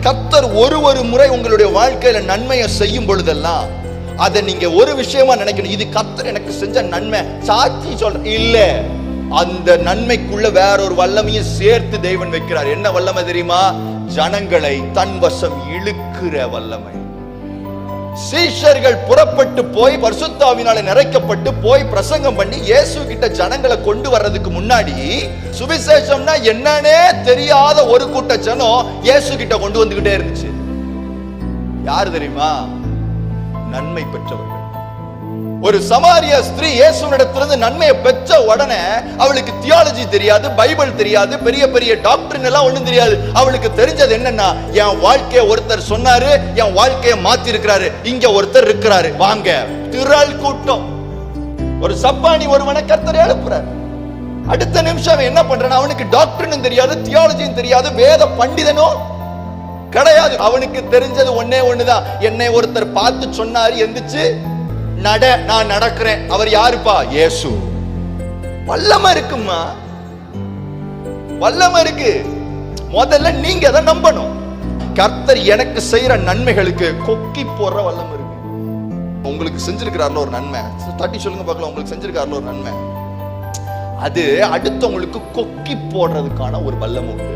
கர்த்தர் ஒரு முறை உங்களுடைய வாழ்க்கையில நன்மையை செய்யும் பொழுதெல்லாம் அதை நீங்க ஒரு விஷயமா நினைக்கணும். இது கர்த்தர் எனக்கு செஞ்ச நன்மை சாட்சி சொல்ற இல்ல, அந்த நன்மைக்குள்ள வேற ஒரு வல்லமையும் சேர்த்து தேவன் வைக்கிறார். என்ன வல்லமை தெரியுமா? ஜனங்களை தன் வசம் இழுக்கிற வல்லமை. சீஷர்கள் புறப்பட்டு போய் பரிசுத்தாவினால நிறைக்கப்பட்டு போய் பிரசங்கம் பண்ணி இயேசு கிட்ட ஜனங்களை கொண்டு வர்றதுக்கு முன்னாடி சுவிசேஷம்னா என்னன்னே தெரியாத ஒரு கூட்ட ஜனம் இயேசு கிட்ட கொண்டு வந்துகிட்டே இருந்துச்சு. யாரு தெரியுமா? நன்மை பெற்றவர்கள். ஒரு சமாரிய ஸ்திரீ இயேசுவினிடத்திலிருந்து நன்மையை பெற்ற உடனே அவளுக்கு தியாலஜி தெரியாது, பைபிள் தெரியாது, பெரிய பெரிய டாக்டர் எல்லாம் ஒண்ணும் தெரியாது. அவளுக்கு தெரிஞ்சது என்னன்னா, என் வாழ்க்கைய ஒருத்தர் சொன்னாரு, என் வாழ்க்கையை மாத்தி இருக்கிறாரு, இங்க ஒருத்தர் இருக்கிறாரு, வாங்க. திரள் கூட்டம். ஒரு சப்பானி ஒருவனை கர்த்தர் எழுப்புறாரு. அடுத்த நிமிஷம் என்ன பண்றான்? அவனுக்கு டாக்டர்னு தெரியாது, தியாலஜியும் தெரியாது, வேத பண்டிதனும் கிடையாது. அவனுக்கு தெரிஞ்சது ஒன்னே ஒண்ணுதான், என்னை ஒருத்தர் பார்த்து சொன்னாரு, எந்திரிச்சு நட, நான் நடக்கிறேன். அவர் யாருப்பா? இயேசு. வல்லமை இருக்குமா? வல்லமை இருக்கு. முதல்ல நீங்க அதை நம்பணும். கர்த்தர் எனக்கு செய்யற நன்மைகளுக்கு கொக்கி போடுற வல்லமை இருக்கு. உங்களுக்கு செஞ்சிருக்கிறார்ல ஒரு நன்மை, தட்டி சொல்லுங்க பார்க்கலாம். உங்களுக்கு செஞ்சிருக்காருல ஒரு நன்மை, அது அடுத்தவங்களுக்கு கொக்கி போடுறதுக்கான ஒரு வல்லமை உண்டு.